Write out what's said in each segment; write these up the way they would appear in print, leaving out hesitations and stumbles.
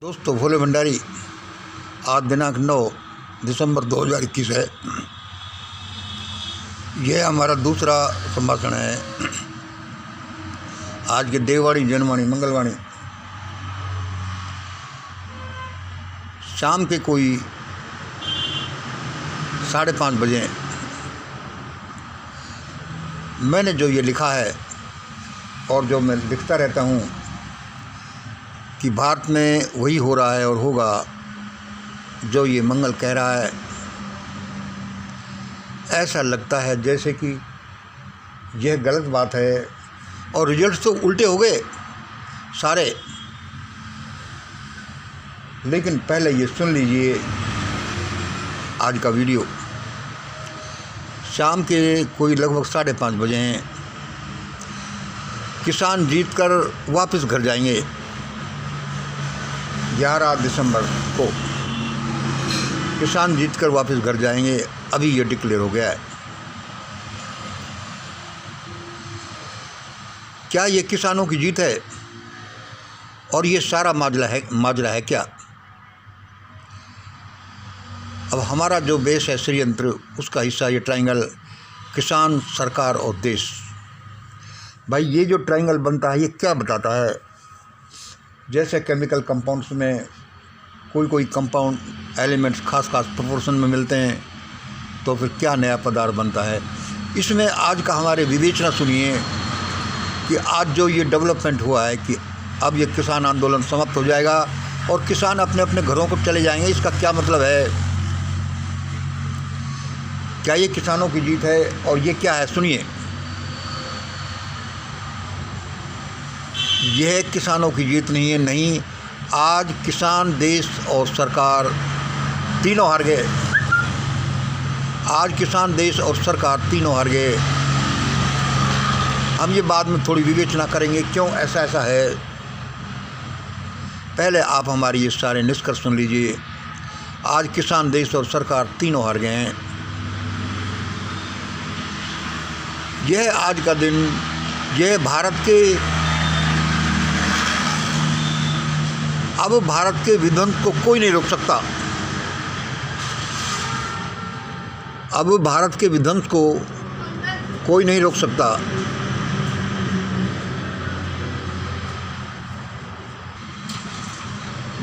दोस्तों, भोले भंडारी। आज दिनांक 9 दिसंबर 2021 है। यह हमारा दूसरा संभाषण है आज के देववाणी, जनवाणी, मंगलवाणी। शाम के कोई 5:30 बजे मैंने जो ये लिखा है और जो मैं लिखता रहता हूँ कि भारत में वही हो रहा है और होगा जो ये मंगल कह रहा है। ऐसा लगता है जैसे कि यह गलत बात है और रिजल्ट तो उल्टे हो गए सारे। लेकिन पहले ये सुन लीजिए आज का वीडियो। शाम के कोई लगभग 5:30 बजे हैं। किसान जीतकर वापस घर जाएंगे। 11 दिसंबर को किसान जीतकर वापस घर जाएंगे। अभी ये डिक्लेयर हो गया है। क्या ये किसानों की जीत है और ये सारा माजरा है क्या? अब हमारा जो बेस है षड्यंत्र, उसका हिस्सा ये ट्रायंगल किसान, सरकार और देश। भाई ये जो ट्रायंगल बनता है ये क्या बताता है? जैसे केमिकल कंपाउंड्स में कोई कंपाउंड एलिमेंट्स खास प्रोपोर्शन में मिलते हैं तो फिर क्या नया पदार्थ बनता है। इसमें आज का हमारे विवेचना सुनिए कि आज जो ये डेवलपमेंट हुआ है कि अब ये किसान आंदोलन समाप्त हो जाएगा और किसान अपने अपने घरों को चले जाएंगे। इसका क्या मतलब है? क्या ये किसानों की जीत है और ये क्या है? सुनिए। यह किसानों की जीत नहीं है। नहीं, आज किसान, देश और सरकार तीनों हार गए। आज किसान, देश और सरकार तीनों हार गए। हम ये बाद में थोड़ी विवेचना करेंगे क्यों ऐसा है। पहले आप हमारी ये सारे निष्कर्ष सुन लीजिए। आज किसान, देश और सरकार तीनों हार गए हैं। यह आज का दिन, यह भारत के विध्वंस को कोई नहीं रोक सकता। अब भारत के विध्वंस को कोई नहीं रोक सकता।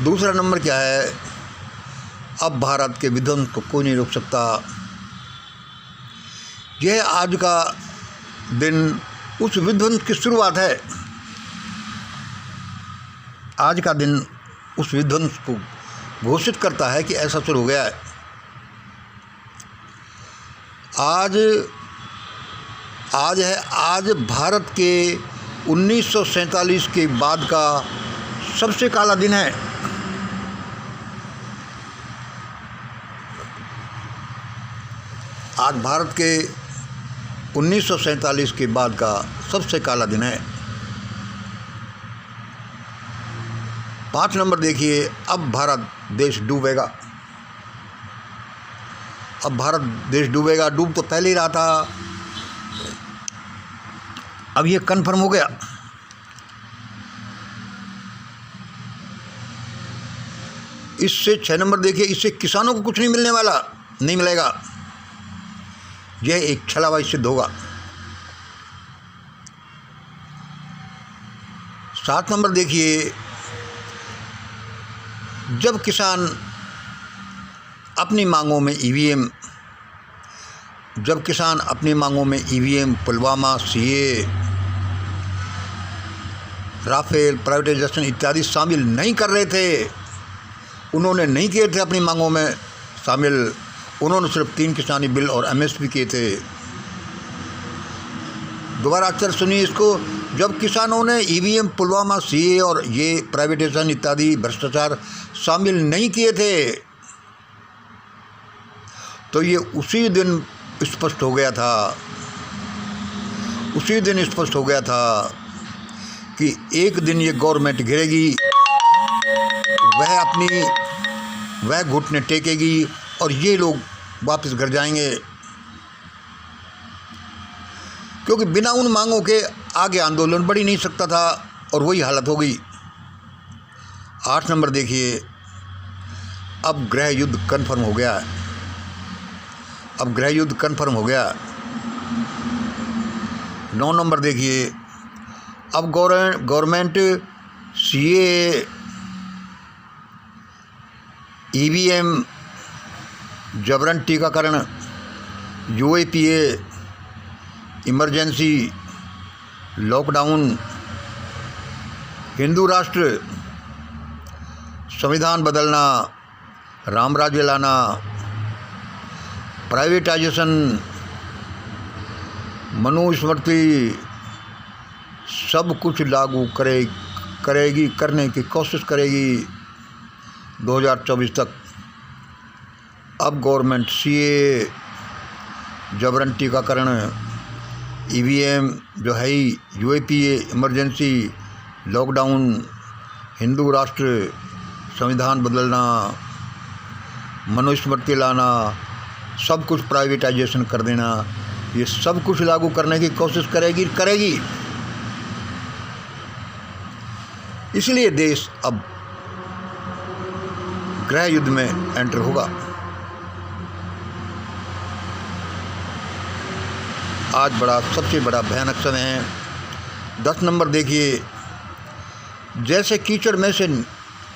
दूसरा नंबर क्या है? अब भारत के विध्वंस को कोई नहीं रोक सकता। यह आज का दिन उस विध्वंस की शुरुआत है। आज का दिन उस विध्वंस को घोषित करता है कि ऐसा शुरू हो गया है। आज भारत के 1947 के बाद का सबसे काला दिन है। आज भारत के 1947 के बाद का सबसे काला दिन है। 5 नंबर देखिए। अब भारत देश डूबेगा। अब भारत देश डूबेगा। डूब तो पहले ही रहा था, अब ये कन्फर्म हो गया। इससे 6 नंबर देखिए। इससे किसानों को कुछ नहीं मिलने वाला, नहीं मिलेगा। यह एक छलावा सिद्ध होगा। 7 नंबर देखिए। जब किसान अपनी मांगों में EVM, Pulwama, CA, Rafale, privatisation इत्यादि शामिल नहीं कर रहे थे, उन्होंने नहीं किए थे अपनी मांगों में शामिल। उन्होंने सिर्फ 3 किसानी बिल और एमएसपी किए थे। दोबारा अक्सर सुनिए इसको। जब किसानों ने ईवीएम, पुलवामा, सीए और ये प्राइवेटाइजेशन इत्यादि भ्रष्टाचार शामिल नहीं किए थे तो ये उसी दिन स्पष्ट हो गया था कि एक दिन ये गवर्नमेंट गिरेगी, वह घुटने टेकेगी और ये लोग वापस घर जाएंगे। क्योंकि बिना उन मांगों के आगे आंदोलन बढ़ ही नहीं सकता था और वही हालत हो गई। 8 नंबर देखिए, अब गृह युद्ध कन्फर्म हो गया। अब गृह युद्ध कन्फर्म हो गया। 9 नंबर देखिए, अब गवर्नमेंट सीए, ईवीएम, जबरन टीकाकरण, यूएपीए, इमरजेंसी, लॉकडाउन, हिंदू राष्ट्र, संविधान बदलना, राम राज्य लाना, प्राइवेटाइजेशन, मनुस्मृति, सब कुछ लागू करेगी, करने की कोशिश करेगी 2024 तक। अब गवर्नमेंट सीए, जबरन टीकाकरण, ईवीएम जो है ही, यूएपीए, इमरजेंसी, लॉकडाउन, हिंदू राष्ट्र, संविधान बदलना, मनुस्मृति लाना, सब कुछ प्राइवेटाइजेशन कर देना, ये सब कुछ लागू करने की कोशिश करेगी। इसलिए देश अब गृह युद्ध में एंटर होगा। आज सबसे बड़ा भयानक समय है। 10 नंबर देखिए, जैसे कीचड़ में से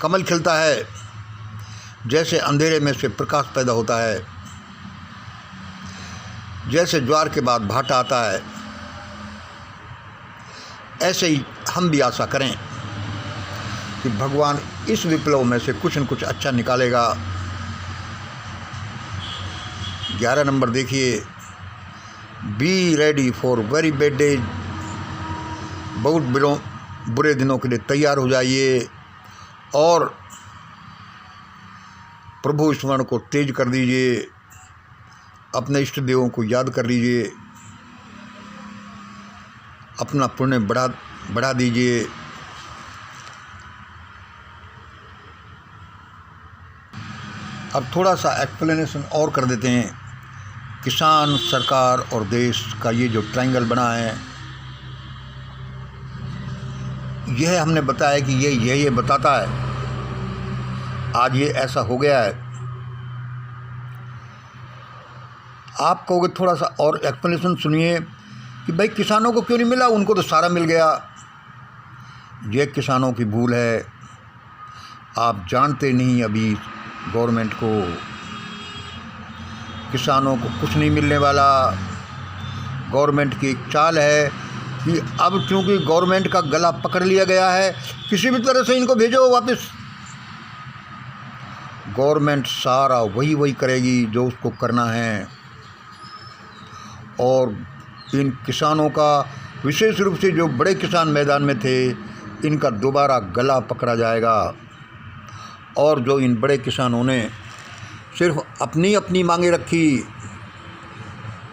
कमल खिलता है, जैसे अंधेरे में से प्रकाश पैदा होता है, जैसे ज्वार के बाद भाटा आता है, ऐसे ही हम भी आशा करें कि भगवान इस विप्लव में से कुछ न कुछ अच्छा निकालेगा। 11 नंबर देखिए, be ready for very bad days, बहुत बुरे दिनों के लिए तैयार हो जाइए और प्रभु स्मरण को तेज कर दीजिए, अपने इष्ट देवों को याद कर लीजिए, अपना पुण्य बढ़ा दीजिए। अब थोड़ा सा एक्सप्लेनेशन और कर देते हैं। किसान, सरकार और देश का ये जो ट्रायंगल बना है, यह हमने बताया कि ये बताता है आज ये ऐसा हो गया है। आप कहोगे थोड़ा सा और एक्सप्लेनेशन सुनिए कि भाई किसानों को क्यों नहीं मिला, उनको तो सारा मिल गया। ये किसानों की भूल है, आप जानते नहीं अभी गवर्नमेंट को, किसानों को कुछ नहीं मिलने वाला। गवर्नमेंट की एक चाल है कि अब चूँकि गवर्नमेंट का गला पकड़ लिया गया है, किसी भी तरह से इनको भेजो वापस। गवर्नमेंट सारा वही करेगी जो उसको करना है, और इन किसानों का, विशेष रूप से जो बड़े किसान मैदान में थे, इनका दोबारा गला पकड़ा जाएगा। और जो इन बड़े किसानों ने सिर्फ अपनी मांगें रखी,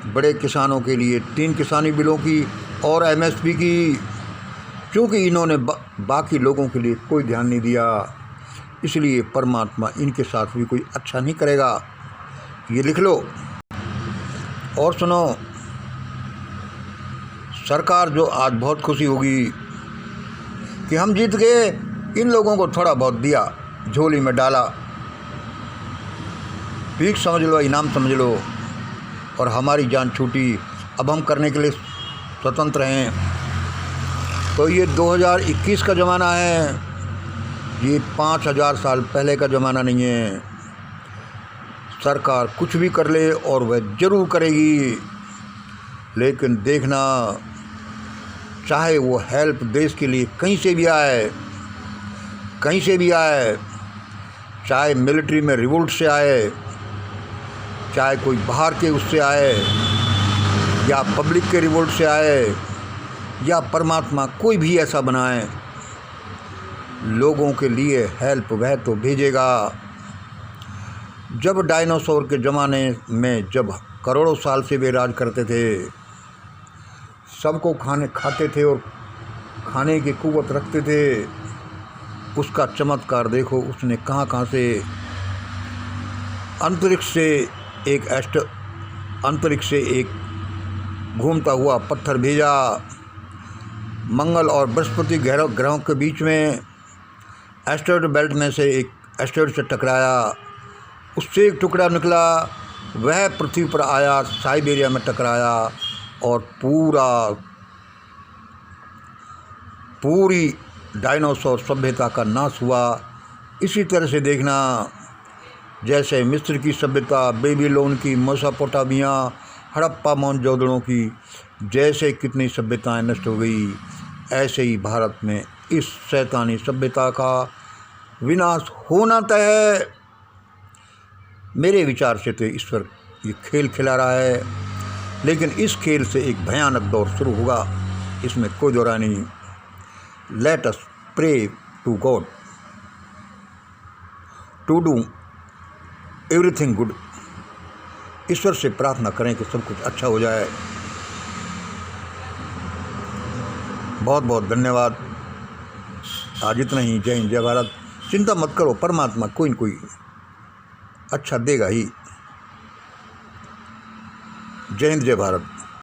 बड़े किसानों के लिए 3 किसानी बिलों की और एमएसपी की, क्योंकि इन्होंने बाकी लोगों के लिए कोई ध्यान नहीं दिया, इसलिए परमात्मा इनके साथ भी कोई अच्छा नहीं करेगा। ये लिख लो और सुनो। सरकार जो आज बहुत खुशी होगी कि हम जीत गए, इन लोगों को थोड़ा बहुत दिया, झोली में डाला, भीख समझ लो, इनाम समझ लो, और हमारी जान छूटी। अब हम करने के लिए स्वतंत्र हैं। तो ये 2021 का ज़माना है, ये 5000 साल पहले का ज़माना नहीं है। सरकार कुछ भी कर ले और वह ज़रूर करेगी, लेकिन देखना, चाहे वो हेल्प देश के लिए कहीं से भी आए, चाहे मिलिट्री में रिवोल्ट से आए, चाहे कोई बाहर के उससे आए, या पब्लिक के रिवोल्ट से आए, या परमात्मा कोई भी ऐसा बनाए, लोगों के लिए हेल्प वह तो भेजेगा। जब डायनासोर के ज़माने में, जब करोड़ों साल से वे राज करते थे, सबको खाते थे और खाने की कुव्वत रखते थे, उसका चमत्कार देखो, उसने कहाँ से अंतरिक्ष से एक घूमता हुआ पत्थर भेजा, मंगल और बृहस्पति ग्रहों के बीच में एस्टेरॉयड बेल्ट में से एक एस्टेरॉयड से टकराया, उससे एक टुकड़ा निकला, वह पृथ्वी पर आया, साइबेरिया में टकराया और पूरी डायनासोर सभ्यता का नाश हुआ। इसी तरह से देखना, जैसे मिस्र की सभ्यता, बेबीलोन की, मेसोपोटामिया, हड़प्पा, मोहनजोदड़ो की, जैसे कितनी सभ्यताएं नष्ट हो गई, ऐसे ही भारत में इस शैतानी सभ्यता का विनाश होना तय है। मेरे विचार से तो ईश्वर ये खेल खिला रहा है, लेकिन इस खेल से एक भयानक दौर शुरू होगा, इसमें कोई दो राय नहीं। Let us pray to God to do everything good. ईश्वर से प्रार्थना करें कि सब कुछ अच्छा हो जाए। बहुत बहुत धन्यवाद। आज इतना ही। जय हिंद, जय भारत। चिंता मत करो, परमात्मा कोई न कोई अच्छा देगा ही। जय हिंद, जय भारत।